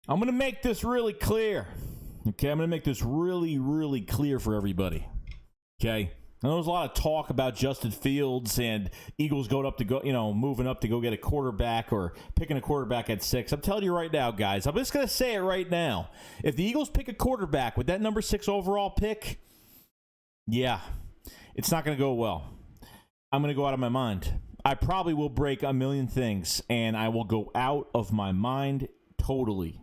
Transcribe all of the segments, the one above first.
I'm going to make this really clear. Okay, I'm going to make this really, really clear for everybody. Okay, I know there's a lot of talk about Justin Fields and Eagles moving up to go get a quarterback or picking a quarterback at 6. I'm telling you right now, guys, I'm just going to say it right now. If the Eagles pick a quarterback with that number 6 overall pick, yeah, it's not going to go well. I'm going to go out of my mind. I probably will break a million things, and I will go out of my mind totally.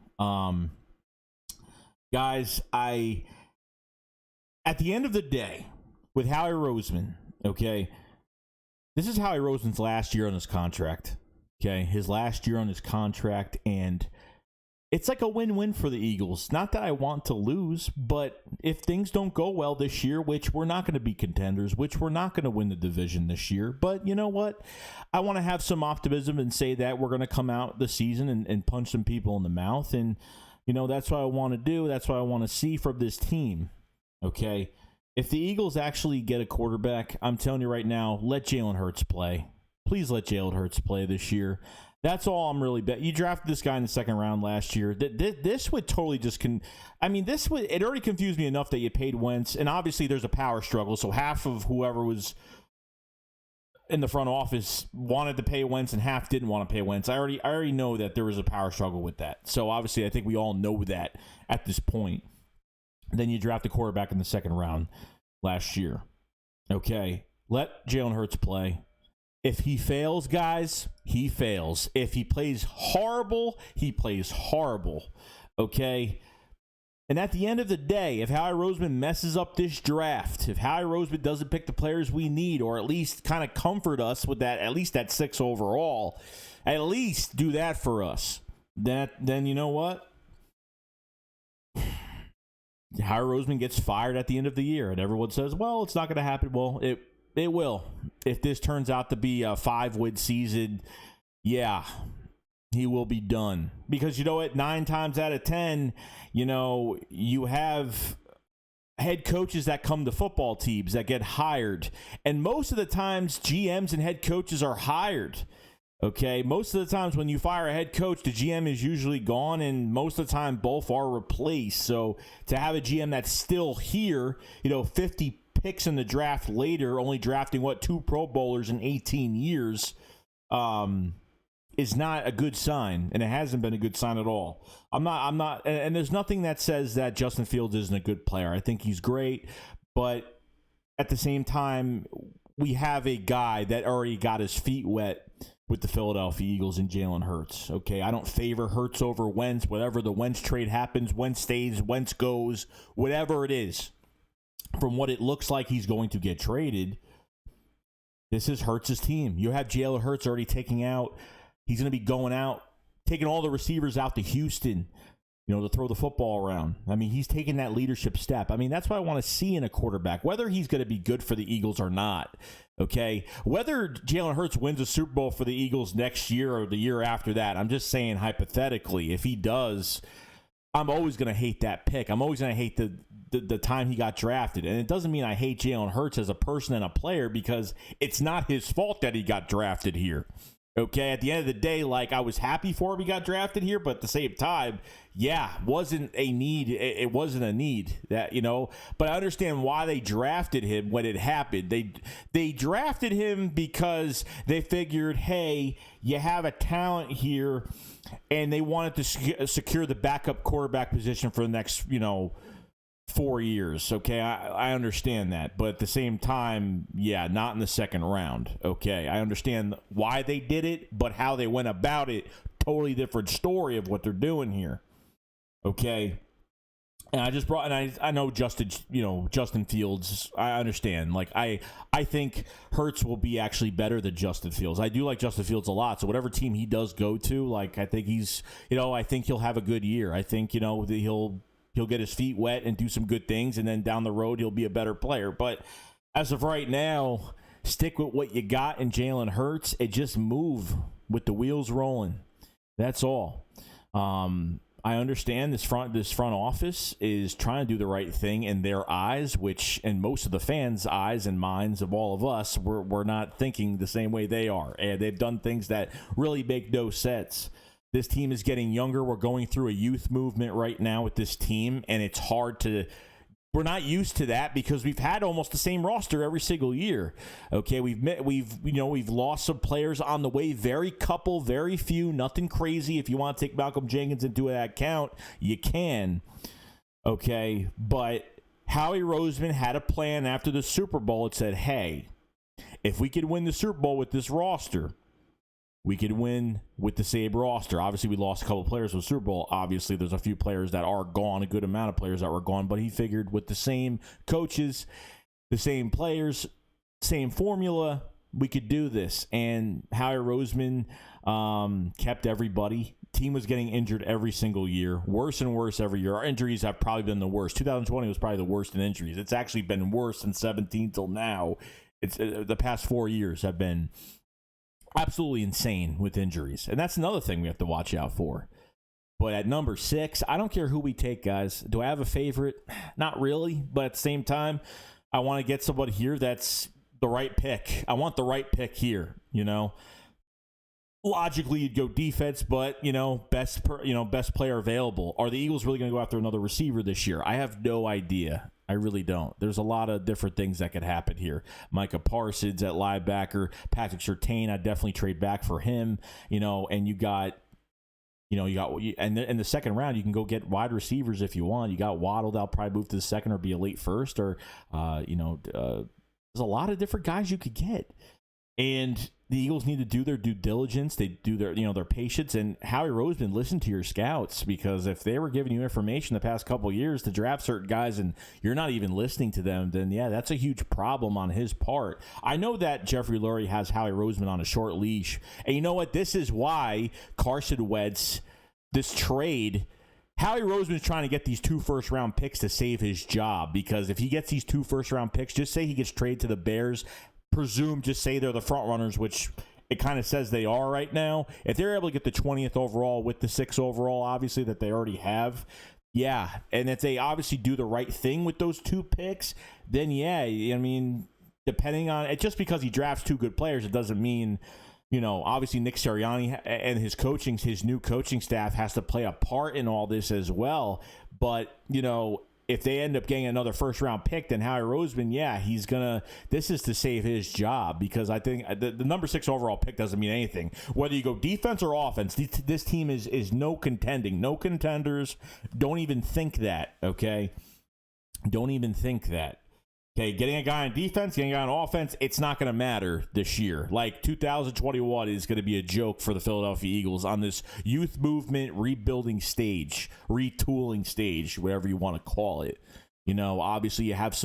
Guys, at the end of the day, with Howie Roseman, okay, this is Howie Roseman's last year on his contract, okay, his last year on his contract, and it's like a win-win for the Eagles. Not that I want to lose, but if things don't go well this year, which we're not going to be contenders, which we're not going to win the division this year, but you know what? I want to have some optimism and say that we're going to come out the season and punch some people in the mouth, and you know, that's what I want to do. That's what I want to see from this team, okay? If the Eagles actually get a quarterback, I'm telling you right now, let Jalen Hurts play. Please let Jalen Hurts play this year. That's all I'm really betting. You drafted this guy in the second round last year. This would totally it already confused me enough that you paid Wentz, and obviously there's a power struggle, so half of whoever was in the front office wanted to pay Wentz and half didn't want to pay Wentz. I already know that there was a power struggle with that. So obviously I think we all know that at this point. Then you draft a quarterback in the second round last year. Okay, let Jalen Hurts play. If he fails, guys, he fails. If he plays horrible, he plays horrible. Okay? And at the end of the day, if Howie Roseman messes up this draft, if Howie Roseman doesn't pick the players we need, or at least kind of comfort us with that, at least that 6 overall, at least do that for us, then you know what? Howie Roseman gets fired at the end of the year, and everyone says, well, it's not going to happen. Well, it will. If this turns out to be a 5-win season, yeah, he will be done. Because you know what? 9 times out of 10, you know, you have head coaches that come to football teams that get hired. And most of the times, GMs and head coaches are hired. Okay, most of the times when you fire a head coach, the GM is usually gone, and most of the time both are replaced. So to have a GM that's still here, 50 picks in the draft later, only drafting 2 Pro Bowlers in 18 years, is not a good sign, and it hasn't been a good sign at all. I'm not, and there's nothing that says that Justin Fields isn't a good player. I think he's great, but at the same time, we have a guy that already got his feet wet with the Philadelphia Eagles and Jalen Hurts. Okay, I don't favor Hurts over Wentz. Whatever the Wentz trade happens, Wentz stays, Wentz goes, whatever it is. From what it looks like he's going to get traded, this is Hurts' team. You have Jalen Hurts already taking out. He's going to be going out, taking all the receivers out to Houston, to throw the football around. I mean, he's taking that leadership step. I mean, that's what I want to see in a quarterback, whether he's going to be good for the Eagles or not. Okay, whether Jalen Hurts wins a Super Bowl for the Eagles next year or the year after that, I'm just saying hypothetically, if he does, I'm always going to hate that pick. I'm always going to hate the time he got drafted. And it doesn't mean I hate Jalen Hurts as a person and a player, because it's not his fault that he got drafted here. Okay, at the end of the day, I was happy for him he got drafted here, but at the same time, yeah, wasn't a need. It wasn't a need that, but I understand why they drafted him when it happened. They drafted him because they figured, hey, you have a talent here, and they wanted to secure the backup quarterback position for the next, 4 years. Okay, I understand that, but at the same time, yeah, not in the second round. Okay, I understand why they did it, but how they went about it, totally different story of what they're doing here. Okay, and I know Justin Fields. I understand. I think Hurts will be actually better than Justin Fields. I do like Justin Fields a lot. So whatever team he does go to, I think I think he'll have a good year. I think he'll get his feet wet and do some good things, and then down the road he'll be a better player. But as of right now, stick with what you got in Jalen Hurts and just move with the wheels rolling. That's all. I understand this front office is trying to do the right thing in their eyes, which in most of the fans' eyes and minds of all of us, we're not thinking the same way they are. And they've done things that really make no sense. This team is getting younger. We're going through a youth movement right now with this team, and it's hard to. We're not used to that because we've had almost the same roster every single year. Okay, we've lost some players on the way. Very few, nothing crazy. If you want to take Malcolm Jenkins into that count, you can. Okay, but Howie Roseman had a plan after the Super Bowl. It said, hey, if we could win the Super Bowl with this roster, we could win with the same roster. Obviously, we lost a couple of players with Super Bowl. Obviously, there's a few players that are gone, a good amount of players that were gone, but he figured with the same coaches, the same players, same formula, we could do this. And Howie Roseman kept everybody. Team was getting injured every single year, worse and worse every year. Our injuries have probably been the worst. 2020 was probably the worst in injuries. It's actually been worse since 17 till now. It's the past 4 years have been absolutely insane with injuries. And that's another thing we have to watch out for. But at number 6, I don't care who we take, guys. Do I have a favorite? Not really. But at the same time, I want to get somebody here that's the right pick. I want the right pick here, Logically, you'd go defense, but, best player available. Are the Eagles really going to go after another receiver this year? I have no idea. I really don't. There's a lot of different things that could happen here. Micah Parsons at linebacker, Patrick Surtain, I'd definitely trade back for him, and you got, and in the second round, you can go get wide receivers if you want. You got Waddle, that'll probably move to the second or be a late first, or, there's a lot of different guys you could get. And the Eagles need to do their due diligence. They do their patience. And Howie Roseman, listen to your scouts, because if they were giving you information the past couple of years to draft certain guys and you're not even listening to them, then yeah, that's a huge problem on his part. I know that Jeffrey Lurie has Howie Roseman on a short leash. And you know what? This is why Carson Wentz, this trade, Howie Roseman is trying to get these 2 first-round picks to save his job, because if he gets these 2 first-round picks, just say he gets traded to the Bears, just say they're the front runners, which it kind of says they are right now. If they're able to get the 20th overall with the 6th overall, obviously, that they already have, yeah. And if they obviously do the right thing with those 2 picks, then yeah, I mean, depending on it, just because he drafts 2 good players, it doesn't mean, obviously Nick Sirianni and his new coaching staff has to play a part in all this as well. But, if they end up getting another first-round pick, then Howie Roseman, yeah, this is to save his job, because I think the number 6 overall pick doesn't mean anything. Whether you go defense or offense, this team is no contenders. Don't even think that, okay? Don't even think that. Okay, getting a guy on defense, getting a guy on offense, it's not going to matter this year. Like 2021 is going to be a joke for the Philadelphia Eagles on this youth movement rebuilding stage, retooling stage, whatever you want to call it. Obviously you have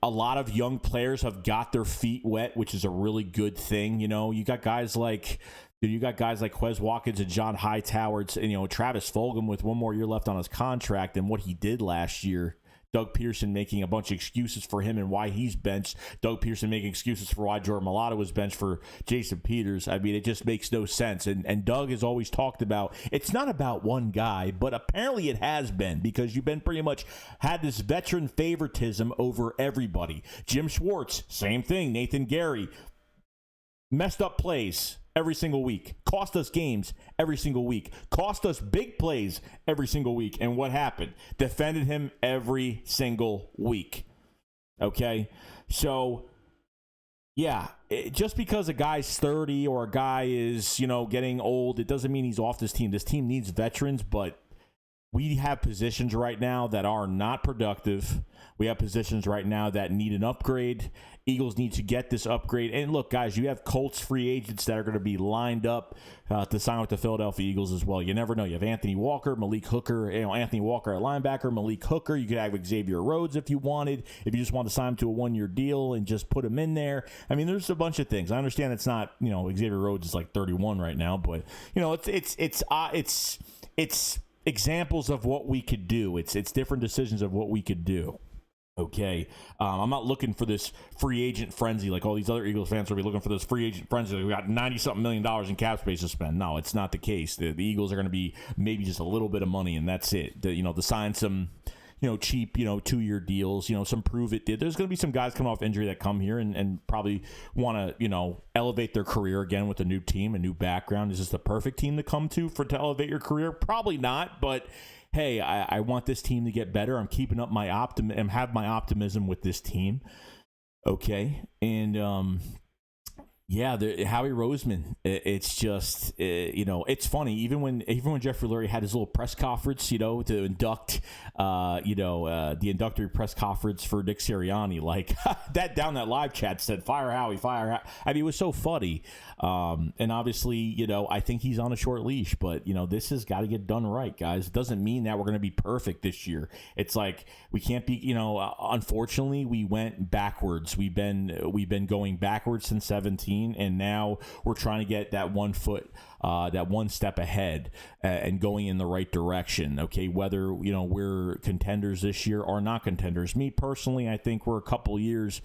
a lot of young players have got their feet wet, which is a really good thing. You got guys like Quez Watkins and John Hightower, and Travis Fulgham with 1 more year left on his contract and what he did last year. Doug Pearson making a bunch of excuses for him and why he's benched. Doug Pearson making excuses for why Jordan Mailata was benched for Jason Peters. I mean, it just makes no sense. And Doug has always talked about, it's not about one guy, but apparently it has been, because you've been pretty much had this veteran favoritism over everybody. Jim Schwartz, same thing. Nathan Gary, messed up plays every single week, cost us games every single week, cost us big plays every single week. And what happened? Defended him every single week. Okay? So, yeah, just because a guy's 30 or a guy is, getting old, it doesn't mean he's off this team. This team needs veterans, but we have positions right now that are not productive. We have positions right now that need an upgrade. Eagles need to get this upgrade. And look, guys, you have Colts free agents that are going to be lined up to sign with the Philadelphia Eagles as well. You never know. You have Anthony Walker, Malik Hooker, Anthony Walker at linebacker, Malik Hooker. You could have Xavier Rhodes if you wanted, if you just want to sign him to a 1-year deal and just put him in there. I mean, there's a bunch of things. I understand it's not, Xavier Rhodes is like 31 right now, but it's examples of what we could do. It's different decisions of what we could do. Okay, I'm not looking for this free agent frenzy like all these other Eagles fans will be looking for this free agent frenzy. We got $90-something million in cap space to spend. No, it's not the case. The Eagles are going to be maybe just a little bit of money, and that's it. To sign some, cheap, 2-year deals, some prove it did. There's going to be some guys coming off injury that come here and probably want to, elevate their career again with a new team, a new background. Is this the perfect team to come to elevate your career? Probably not, but hey, I want this team to get better. I'm keeping up my have my optimism with this team. Okay. And, Howie Roseman. It's just, it's funny. Even when Jeffrey Lurie had his little press conference, to induct, the inductory press conference for Nick Sirianni, like that live chat said, "Fire Howie, fire Howie." I mean, it was so funny. And obviously, I think he's on a short leash, but this has got to get done right, guys. It doesn't mean that we're going to be perfect this year. It's like we can't be, unfortunately, we went backwards. We've been going backwards since 17. And now we're trying to get that one step ahead and going in the right direction. Okay, whether we're contenders this year or not contenders. Me personally, I think we're a couple years.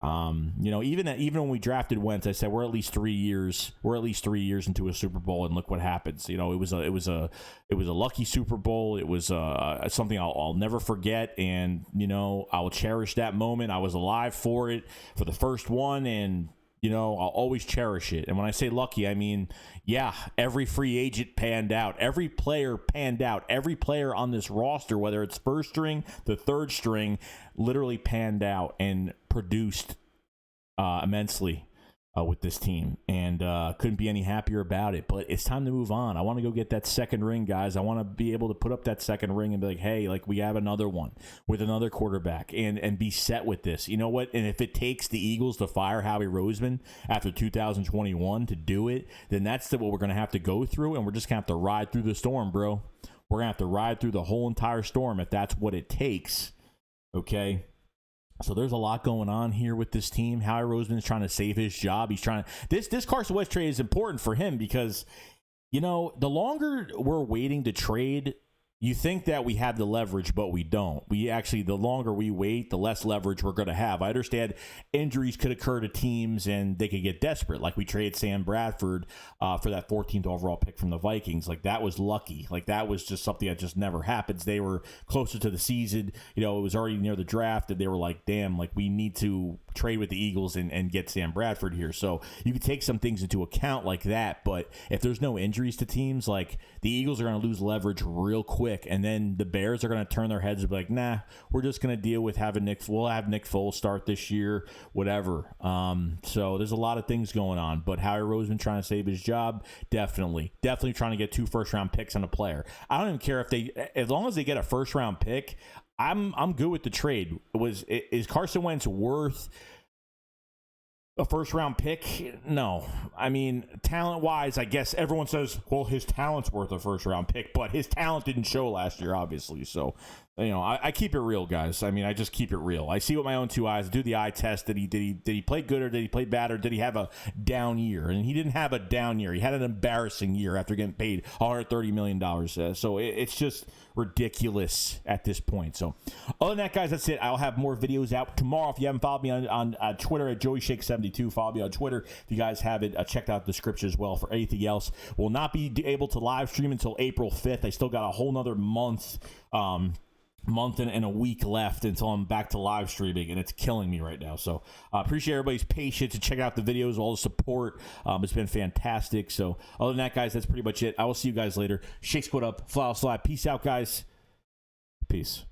Even when we drafted Wentz, I said we're at least 3 years. We're at least 3 years into a Super Bowl, and look what happens. It was a lucky Super Bowl. It was something I'll never forget, and I'll cherish that moment. I was alive for it for the first one, and I'll always cherish it. And when I say lucky, I mean, every free agent panned out. Every player panned out. Every player on this roster, whether it's first string, the third string, literally panned out and produced immensely with this team. And couldn't be any happier about it. But it's time to move on. I want to go get that second ring, guys. I want to be able to put up that second ring and be like, hey, like we have another one with another quarterback and be set with this. You know what? And if it takes the Eagles to fire Howie Roseman after 2021 to do it, then that's what we're going to have to go through. And we're just going to have to ride through the storm, bro. We're going to have to ride through the whole entire storm if that's what it takes. Okay? So there's a lot going on here with this team. Howie Roseman is trying to save his job. He's trying to this Carson Wentz trade is important for him because, the longer we're waiting to trade, you think that we have the leverage, but we don't. The longer we wait, the less leverage we're going to have. I understand injuries could occur to teams and they could get desperate. Like we traded Sam Bradford for that 14th overall pick from the Vikings. Like that was lucky. Like that was just something that just never happens. They were closer to the season. It was already near the draft and they were like, damn, like we need to trade with the Eagles and get Sam Bradford here. So you could take some things into account like that. But if there's no injuries to teams, like the Eagles are going to lose leverage real quick. And then the Bears are going to turn their heads and be like, nah, we're just going to deal with we'll have Nick Foles start this year, whatever. So there's a lot of things going on. But Howie Roseman trying to save his job, definitely trying to get 2 first-round picks on a player. I don't even care as long as they get a first-round pick, I'm good with the trade. Is Carson Wentz worth a first-round pick? No. I mean, talent-wise, I guess everyone says, well, his talent's worth a first-round pick, but his talent didn't show last year, obviously. So, I keep it real, guys. I mean, I just keep it real. I see with my own 2 eyes. Do the eye test. Did he play good or did he play bad or did he have a down year? And he didn't have a down year. He had an embarrassing year after getting paid $130 million. So it's just ridiculous at this point. So other than that, guys, that's it. I'll have more videos out tomorrow. If you haven't followed me on Twitter at JoeyShake72, follow me on Twitter. If you guys haven't, checked out the description as well for anything else. We'll not be able to live stream until April 5th. I still got a whole nother month and a week left until I'm back to live streaming, and it's killing me right now. So appreciate everybody's patience and check out the videos, all the support. It's been fantastic. So other than that, guys, that's pretty much it. I will see you guys later. Shake Squad up, fly, slide. Peace out, guys. Peace.